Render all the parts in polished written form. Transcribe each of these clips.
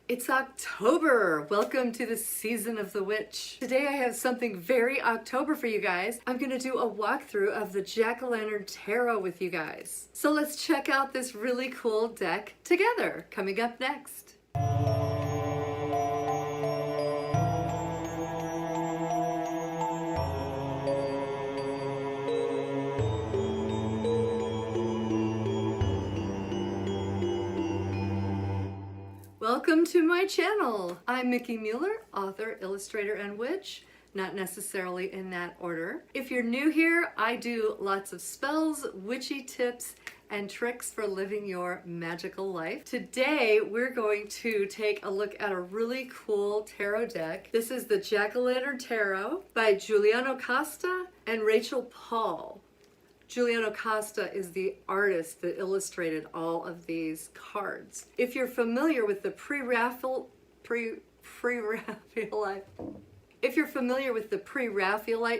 It's October! Welcome to the season of the witch. Today I have something very October for you guys. I'm going to do a walkthrough of the Jack-o'-lantern tarot with you guys. So let's check out this really cool deck together. Coming up next. Welcome to my channel. I'm Mickie Mueller, author, illustrator, and witch. Not necessarily in that order. If you're new here, I do lots of spells, witchy tips, and tricks for living your magical life. Today, we're going to take a look at a really cool tarot deck. This is the Jack-o'-lantern Tarot by Juliano Costa and Rachel Paul. Juliano Costa is the artist that illustrated all of these cards. If you're familiar with the pre-Raphaelite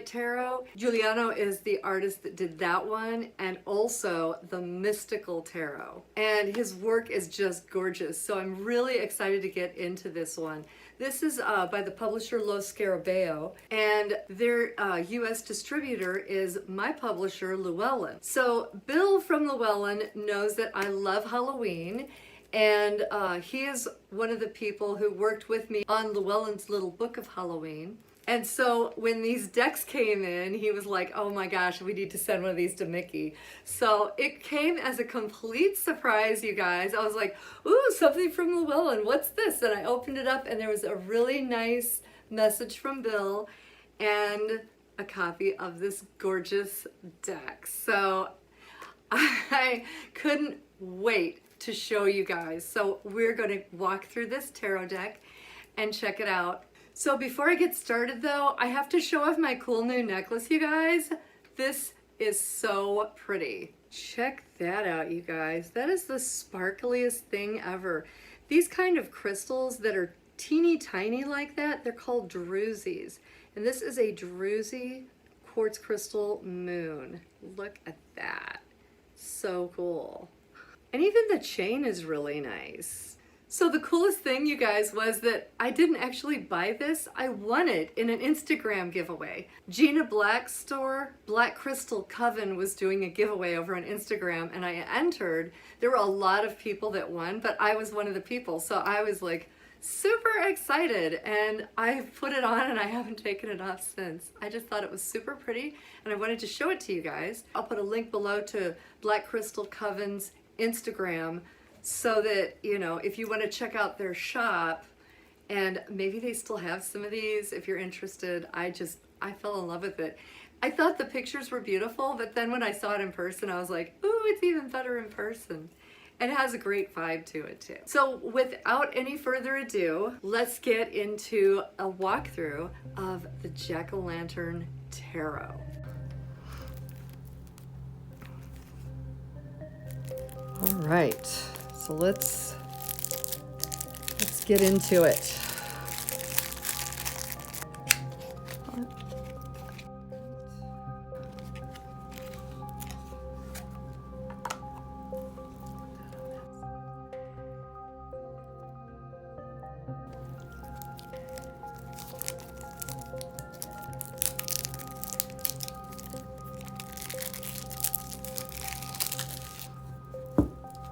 tarot, Juliano is the artist that did that one, and also the mystical tarot. And his work is just gorgeous. So I'm really excited to get into this one. This is by the publisher Lo Scarabeo, and their US distributor is my publisher, Llewellyn. So Bill from Llewellyn knows that I love Halloween, and he is one of the people who worked with me on Llewellyn's little book of Halloween. And so when these decks came in, he was like, oh my gosh, we need to send one of these to Mickie. So it came as a complete surprise, you guys. I was like, ooh, something from Llewellyn, what's this? And I opened it up and there was a really nice message from Bill and a copy of this gorgeous deck. So I couldn't wait to show you guys. So we're going to walk through this tarot deck and check it out. So before I get started though, I have to show off my cool new necklace, you guys. This is so pretty. Check that out, you guys. That is the sparkliest thing ever. These kind of crystals that are teeny tiny like that, they're called Druzys. And this is a Druzy quartz crystal moon. Look at that. So cool. And even the chain is really nice. So the coolest thing, you guys, was that I didn't actually buy this. I won it in an Instagram giveaway. Gina Black's store, Black Crystal Coven, was doing a giveaway over on Instagram, and I entered. There were a lot of people that won, but I was one of the people. So I was like super excited, and I put it on and I haven't taken it off since. I just thought it was super pretty and I wanted to show it to you guys. I'll put a link below to Black Crystal Coven's Instagram, so that, you know, if you want to check out their shop, and maybe they still have some of these if you're interested. I fell in love with it. I thought the pictures were beautiful, but then when I saw it in person, I was like, ooh, it's even better in person. And it has a great vibe to it too. So without any further ado, let's get into a walkthrough of the Jack-o'-lantern Tarot. All right. So let's get into it.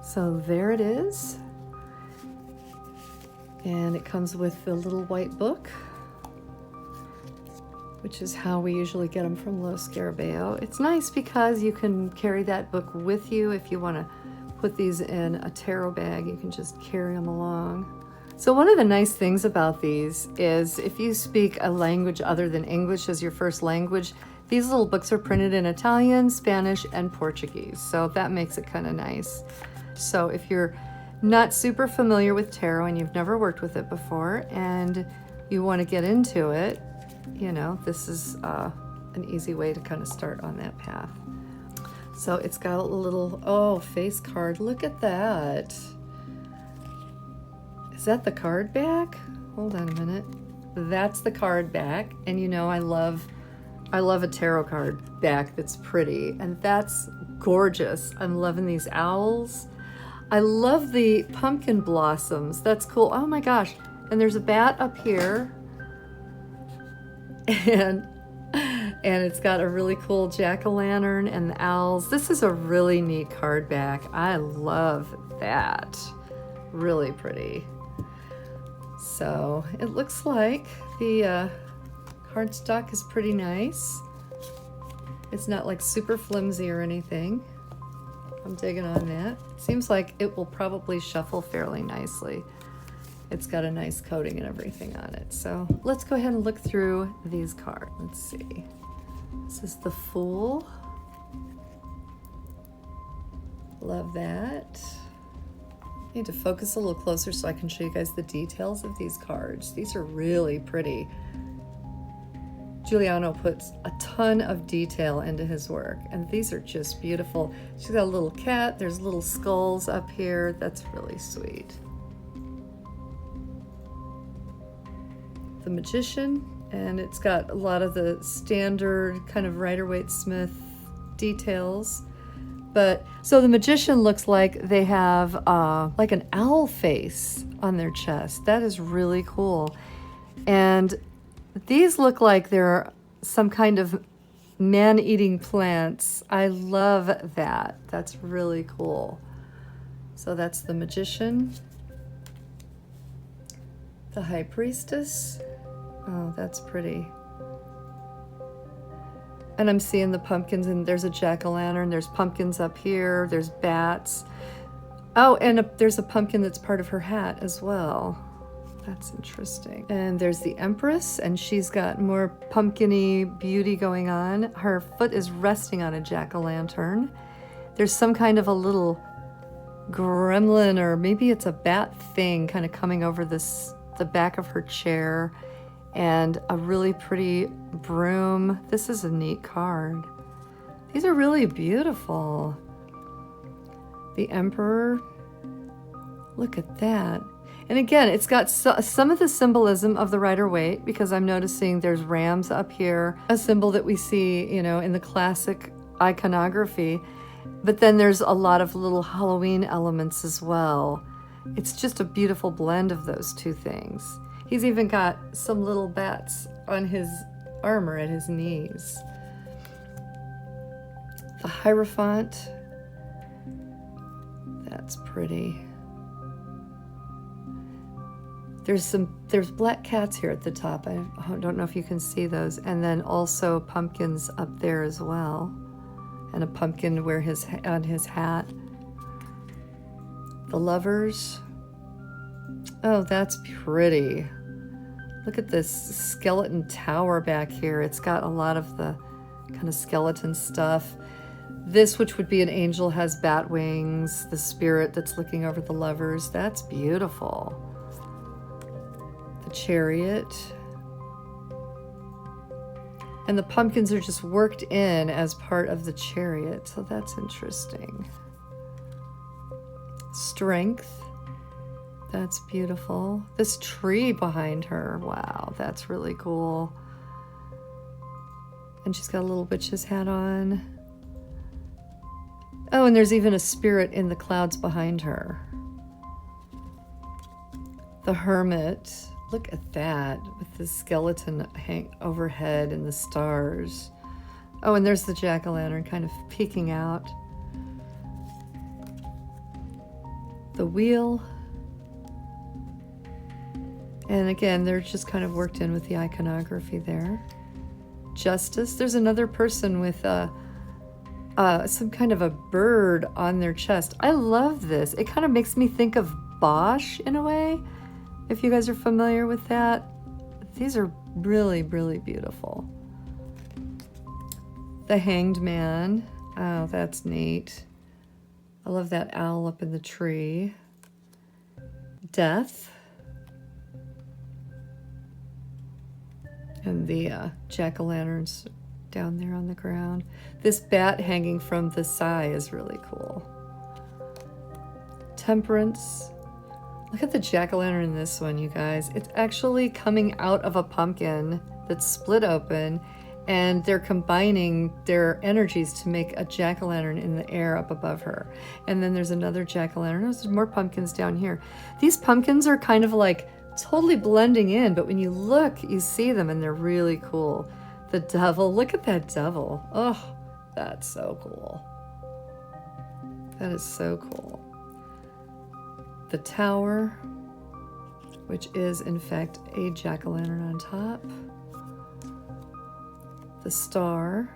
So there it is. And it comes with the little white book, which is how we usually get them from Lo Scarabeo. It's nice because you can carry that book with you. If you want to put these in a tarot bag, you can just carry them along. So one of the nice things about these is if you speak a language other than English as your first language, these little books are printed in Italian, Spanish, and Portuguese. So that makes it kind of nice. So if you're not super familiar with tarot and you've never worked with it before and you want to get into it, you know, this is an easy way to kind of start on that path. So it's got a little, face card. Look at that. Is that the card back? Hold on a minute. That's the card back. And you know, I love a tarot card back that's pretty, and that's gorgeous. I'm loving these owls. I love the pumpkin blossoms. That's cool. Oh my gosh. And there's a bat up here. And it's got a really cool jack-o'-lantern and the owls. This is a really neat card back. I love that. Really pretty. So it looks like the cardstock is pretty nice. It's not like super flimsy or anything. I'm digging on that. Seems like it will probably shuffle fairly nicely. It's got a nice coating and everything on it. So let's go ahead and look through these cards. Let's see. This is the Fool. Love that. I need to focus a little closer so I can show you guys the details of these cards. These are really pretty. Giuliano puts a ton of detail into his work, and these are just beautiful. She's got a little cat. There's little skulls up here. That's really sweet. The Magician, and it's got a lot of the standard kind of Rider-Waite-Smith details. But so the Magician looks like they have like an owl face on their chest. That is really cool. And these look like they're some kind of man-eating plants. I love that. That's really cool. So that's the Magician. The High Priestess. Oh, that's pretty. And I'm seeing the pumpkins, and there's a jack-o'-lantern. There's pumpkins up here. There's bats. Oh, and there's a pumpkin that's part of her hat as well. That's interesting. And there's the Empress, and she's got more pumpkin-y beauty going on. Her foot is resting on a jack-o'-lantern. There's some kind of a little gremlin, or maybe it's a bat thing kind of coming over the back of her chair, and a really pretty broom. This is a neat card. These are really beautiful. The Emperor. Look at that. And again, it's got some of the symbolism of the Rider-Waite, because I'm noticing there's rams up here, a symbol that we see, you know, in the classic iconography. But then there's a lot of little Halloween elements as well. It's just a beautiful blend of those two things. He's even got some little bats on his armor at his knees. The Hierophant. That's pretty. There's black cats here at the top. I don't know if you can see those. And then also pumpkins up there as well. And a pumpkin on his hat. The Lovers. Oh, that's pretty. Look at this skeleton tower back here. It's got a lot of the kind of skeleton stuff. This, which would be an angel, has bat wings. The spirit that's looking over the lovers. That's beautiful. The Chariot. And the pumpkins are just worked in as part of the chariot. So that's interesting. Strength. That's beautiful. This tree behind her. Wow, that's really cool. And she's got a little witch's hat on. Oh, and there's even a spirit in the clouds behind her. The Hermit. Look at that, with the skeleton hang overhead and the stars. Oh, and there's the jack-o'-lantern kind of peeking out. The Wheel. And again, they're just kind of worked in with the iconography there. Justice. There's another person with some kind of a bird on their chest. I love this. It kind of makes me think of Bosch in a way, if you guys are familiar with that. These are really, really beautiful. The Hanged Man. Oh, that's neat. I love that owl up in the tree. Death. And the jack-o'-lanterns down there on the ground. This bat hanging from the side is really cool. Temperance. Look at the jack-o'-lantern in this one, you guys. It's actually coming out of a pumpkin that's split open, and they're combining their energies to make a jack-o'-lantern in the air up above her. And then there's another jack-o'-lantern. There's more pumpkins down here. These pumpkins are kind of like totally blending in, but when you look, you see them and they're really cool. The devil, look at that devil. Oh, that's so cool. That is so cool. The tower, which is in fact a jack-o'-lantern on top. The star.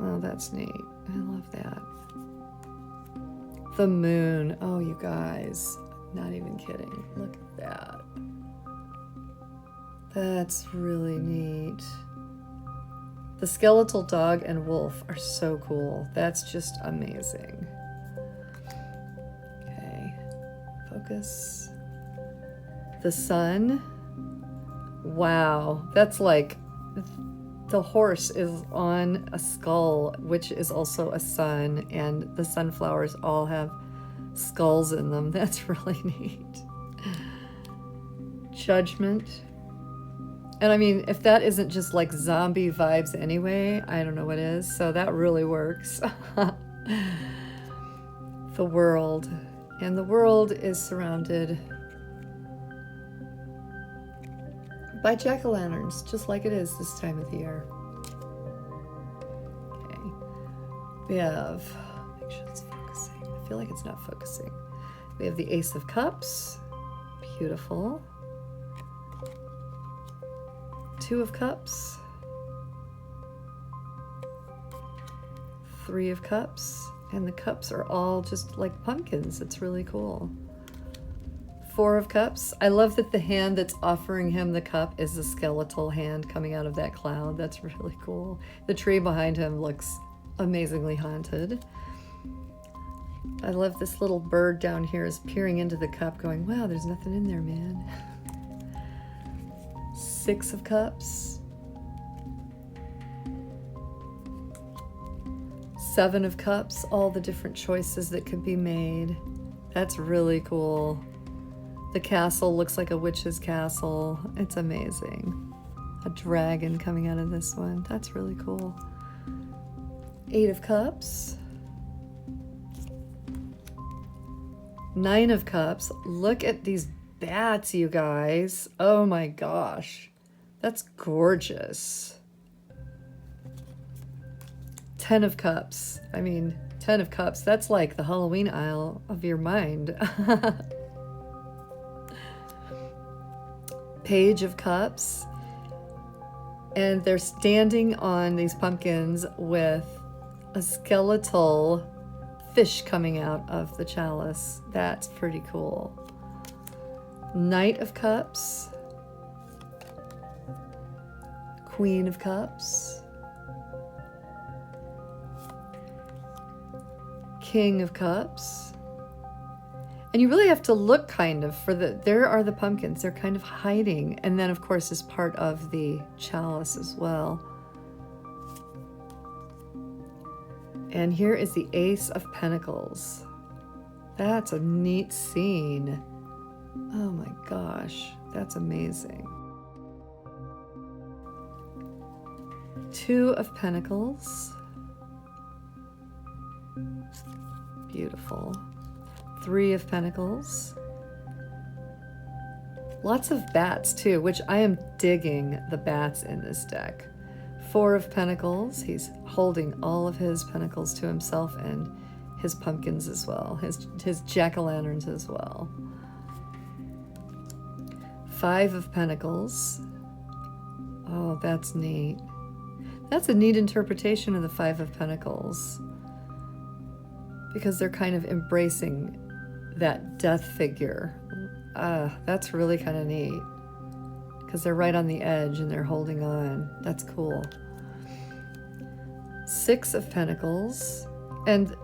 Oh, that's neat. I love that. The moon. Oh, you guys. Not even kidding. Look at that. That's really neat. The skeletal dog and wolf are so cool. That's just amazing. Okay. Focus. The sun. Wow. That's like... The horse is on a skull, which is also a sun, and the sunflowers all have skulls in them. That's really neat. Judgment. And I mean, if that isn't just like zombie vibes anyway, I don't know what is. So that really works. The world. And the world is surrounded by jack-o'-lanterns, just like it is this time of the year. Okay. We have, make sure it's focusing. I feel like it's not focusing. We have the Ace of Cups. Beautiful. Two of Cups. Three of Cups. And the cups are all just like pumpkins. It's really cool. Four of Cups. I love that the hand that's offering him the cup is the skeletal hand coming out of that cloud. That's really cool. The tree behind him looks amazingly haunted. I love this little bird down here is peering into the cup going, wow, there's nothing in there, man. Six of Cups. Seven of Cups. All the different choices that could be made. That's really cool. The castle looks like a witch's castle. It's amazing. A dragon coming out of this one. That's really cool. Eight of Cups. Nine of Cups. Look at these bats, you guys. Oh my gosh. That's gorgeous. 10 of Cups. I mean, 10 of Cups. That's like the Halloween aisle of your mind. Page of Cups, and they're standing on these pumpkins with a skeletal fish coming out of the chalice. That's pretty cool. Knight of Cups, Queen of Cups, King of Cups. And you really have to look kind of for there are the pumpkins. They're kind of hiding. And then, of course, is part of the chalice as well. And here is the Ace of Pentacles. That's a neat scene. Oh my gosh, that's amazing. Two of Pentacles. Beautiful. Three of Pentacles. Lots of bats too, which I am digging the bats in this deck. Four of Pentacles. He's holding all of his pentacles to himself and his pumpkins as well, his jack-o'-lanterns as well. Five of Pentacles. Oh, that's neat. That's a neat interpretation of the Five of Pentacles, because they're kind of embracing that death figure. That's really kind of neat, because they're right on the edge and they're holding on. That's cool. Six of Pentacles, and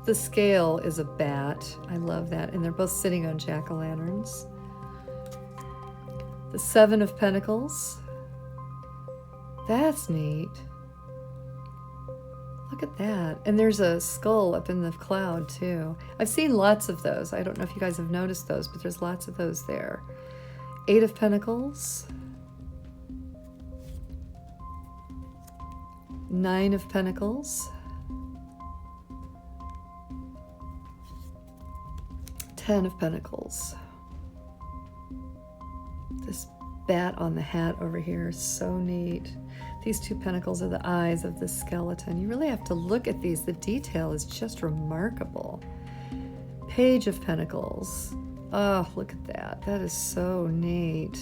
the scale is a bat. I love that. And they're both sitting on jack-o'-lanterns. The Seven of Pentacles. That's neat. Look at that. And there's a skull up in the cloud too. I've seen lots of those. I don't know if you guys have noticed those, but there's lots of those there. Eight of Pentacles. 9 of Pentacles. 10 of Pentacles. This bat on the hat over here is so neat. These 2 pentacles are the eyes of the skeleton. You really have to look at these. The detail is just remarkable. Page of Pentacles. Oh, look at that. That is so neat.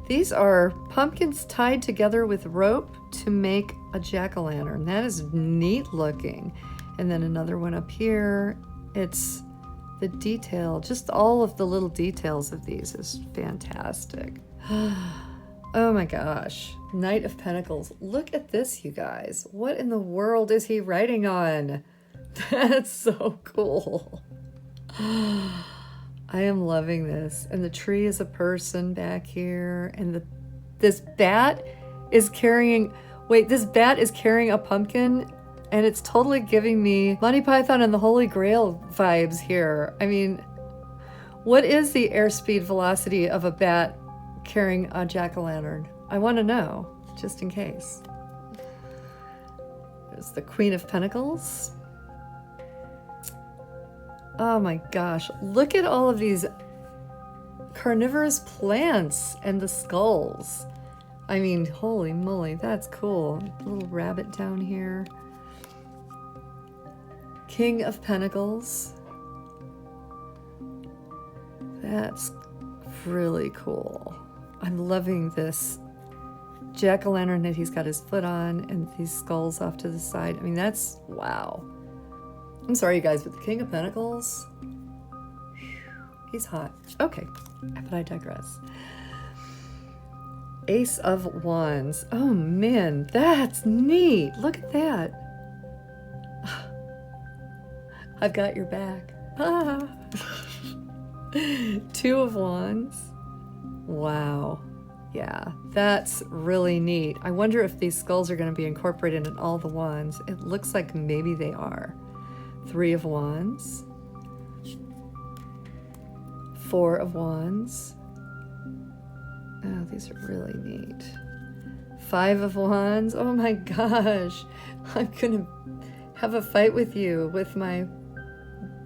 These are pumpkins tied together with rope to make a jack-o'-lantern. That is neat looking. And then another one up here. It's the detail, just all of the little details of these is fantastic. Oh my gosh. Knight of Pentacles. Look at this, you guys. What in the world is he writing on? That's so cool. I am loving this. And the tree is a person back here. And this bat is carrying, wait, this bat is carrying a pumpkin, and it's totally giving me Monty Python and the Holy Grail vibes here. I mean, what is the airspeed velocity of a bat carrying a jack-o'-lantern? I want to know, just in case. There's the Queen of Pentacles. Oh my gosh, look at all of these carnivorous plants and the skulls. I mean, holy moly, that's cool. A little rabbit down here. King of Pentacles. That's really cool. I'm loving this jack-o'-lantern that he's got his foot on and these skulls off to the side. I mean, that's, wow. I'm sorry, you guys, but the King of Pentacles, he's hot. Okay, but I digress. Ace of Wands. Oh man, that's neat. Look at that. I've got your back. Ah. 2 of Wands. Wow. Yeah, that's really neat. I wonder if these skulls are going to be incorporated in all the wands. It looks like maybe they are. 3 of Wands. 4 of Wands. Oh, these are really neat. 5 of Wands. Oh my gosh. I'm going to have a fight with you with my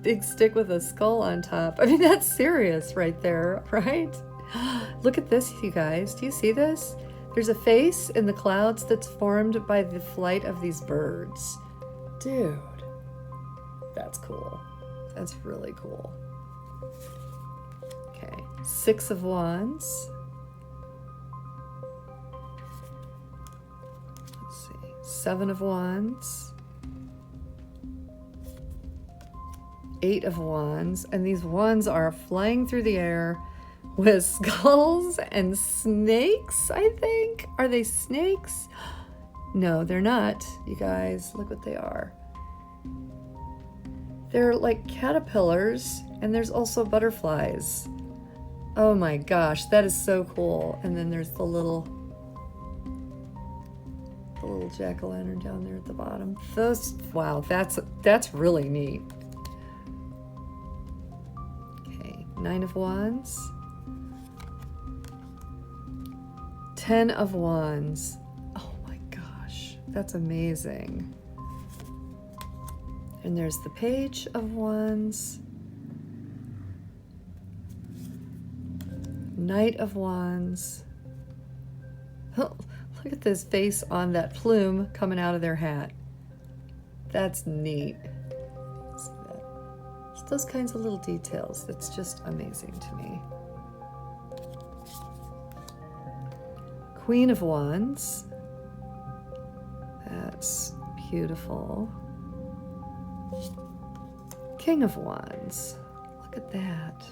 big stick with a skull on top. I mean, that's serious right there, right? Look at this, you guys. Do you see this? There's a face in the clouds that's formed by the flight of these birds. Dude, that's cool. That's really cool. Okay, 6 of Wands. Let's see, 7 of Wands. 8 of Wands, and these wands are flying through the air with skulls and snakes, I think. Are they snakes? No, they're not, you guys. Look what they are. They're like caterpillars, and there's also butterflies. Oh my gosh, that is so cool. And then there's the little jack-o'-lantern down there at the bottom. Those, wow, that's really neat. 9 of Wands. 10 of Wands. Oh my gosh, that's amazing. And there's the Page of Wands. Knight of Wands. Oh, look at this face on that plume coming out of their hat. That's neat. Those kinds of little details, that's just amazing to me. Queen of Wands. That's beautiful. King of Wands. Look at that.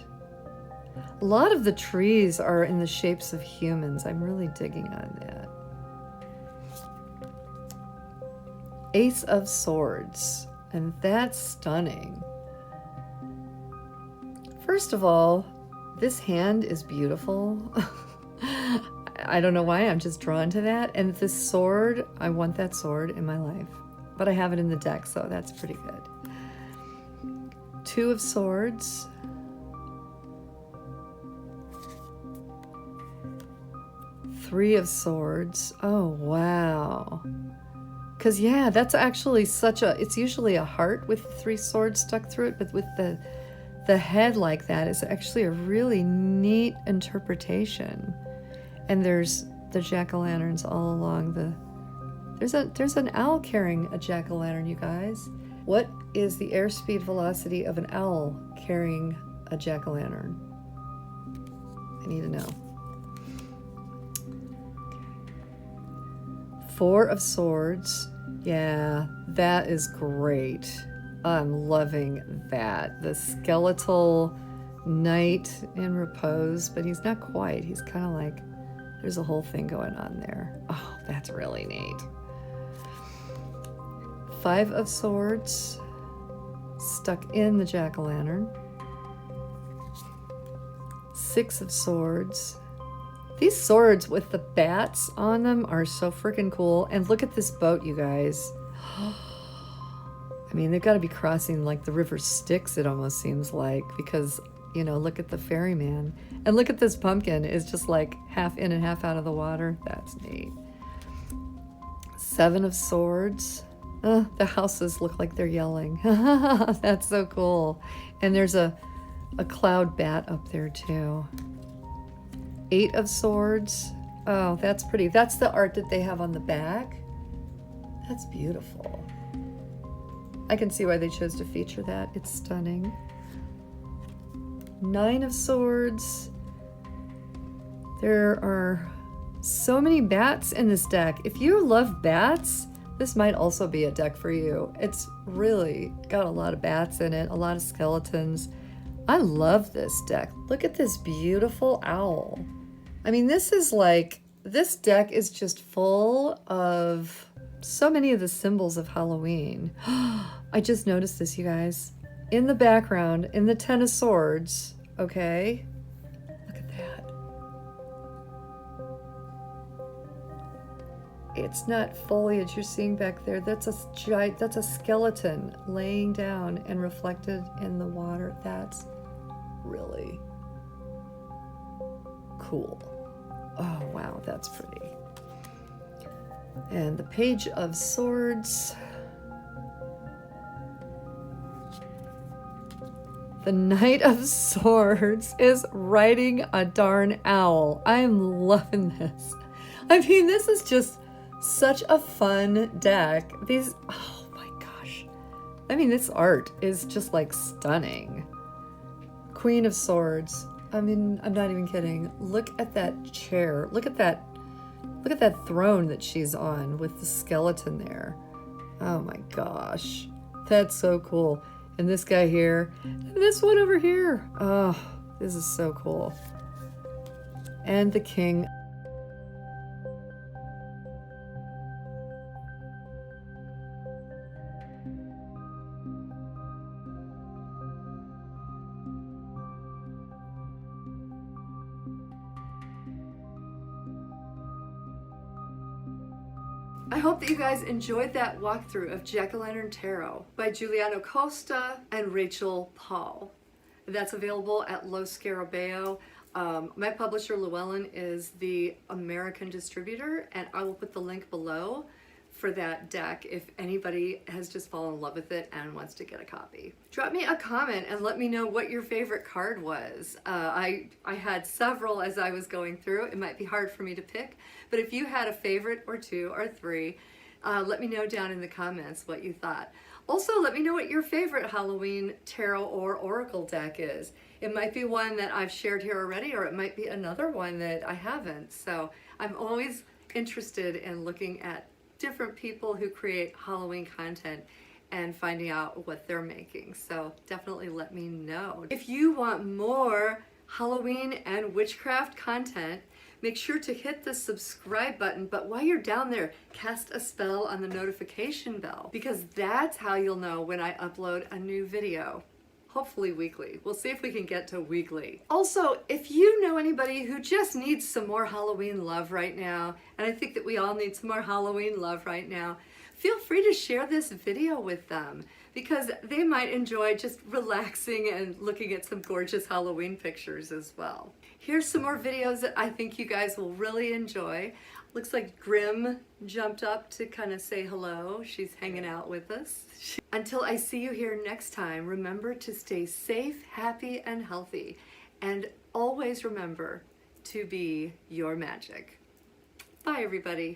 A lot of the trees are in the shapes of humans. I'm really digging on that. Ace of Swords. And that's stunning. First of all, this hand is beautiful. I don't know why, I'm just drawn to that. And this sword, I want that sword in my life. But I have it in the deck, so that's pretty good. 2 of Swords. 3 of Swords. Oh, wow. Because, yeah, that's actually it's usually a heart with 3 swords stuck through it, but with the head like that is actually a really neat interpretation. And there's the jack-o'-lanterns all along there's an owl carrying a jack-o'-lantern, you guys. What is the airspeed velocity of an owl carrying a jack-o'-lantern? I need to know. 4 of Swords. Yeah, that is great. I'm loving that. The skeletal knight in repose, but he's not quite. He's kind of like, there's a whole thing going on there. Oh, that's really neat. 5 of Swords stuck in the jack-o'-lantern. 6 of Swords. These swords with the bats on them are so freaking cool. And look at this boat, you guys. I mean, they've got to be crossing like the river Styx, it almost seems like, because, you know, look at the ferryman. And look at this pumpkin. It's just like half in and half out of the water. That's neat. 7 of Swords. The houses look like they're yelling. That's so cool. And there's a cloud bat up there too. 8 of Swords. Oh, that's pretty. That's the art that they have on the back. That's beautiful. I can see why they chose to feature that. It's stunning. 9 of Swords. There are so many bats in this deck. If you love bats, this might also be a deck for you. It's really got a lot of bats in it, a lot of skeletons. I love this deck. Look at this beautiful owl. I mean, this deck is just full of so many of the symbols of Halloween. I just noticed this, you guys. In the background, in the 10 of Swords, okay? Look at that. It's not foliage you're seeing back there. That's a skeleton laying down and reflected in the water. That's really cool. Oh, wow, that's pretty. And the Page of Swords. The Knight of Swords is riding a darn owl. I'm loving this. I mean, this is just such a fun deck. Oh my gosh. I mean, this art is just like stunning. Queen of Swords. I mean, I'm not even kidding. Look at that chair. Look at that throne that she's on with the skeleton there. Oh my gosh. That's so cool. And this guy here, and this one over here. Oh, this is so cool. And the king. I hope that you guys enjoyed that walkthrough of Jack-o'-lantern Tarot by Giuliano Costa and Rachel Paul. That's available at Los Scarabeo. My publisher Llewellyn is the American distributor, and I will put the link below for that deck if anybody has just fallen in love with it and wants to get a copy. Drop me a comment and let me know what your favorite card was. I had several as I was going through. It might be hard for me to pick, but if you had a favorite or 2 or 3, let me know down in the comments what you thought. Also, let me know what your favorite Halloween tarot or oracle deck is. It might be one that I've shared here already, or it might be another one that I haven't. So I'm always interested in looking at different people who create Halloween content and finding out what they're making. So definitely let me know. If you want more Halloween and witchcraft content, make sure to hit the subscribe button, but while you're down there, cast a spell on the notification bell, because that's how you'll know when I upload a new video. Hopefully weekly. We'll see if we can get to weekly. Also, if you know anybody who just needs some more Halloween love right now, and I think that we all need some more Halloween love right now, feel free to share this video with them, because they might enjoy just relaxing and looking at some gorgeous Halloween pictures as well. Here's some more videos that I think you guys will really enjoy. Looks like Grim jumped up to kind of say hello. She's hanging out with us. Until I see you here next time, remember to stay safe, happy, and healthy. And always remember to be your magic. Bye, everybody.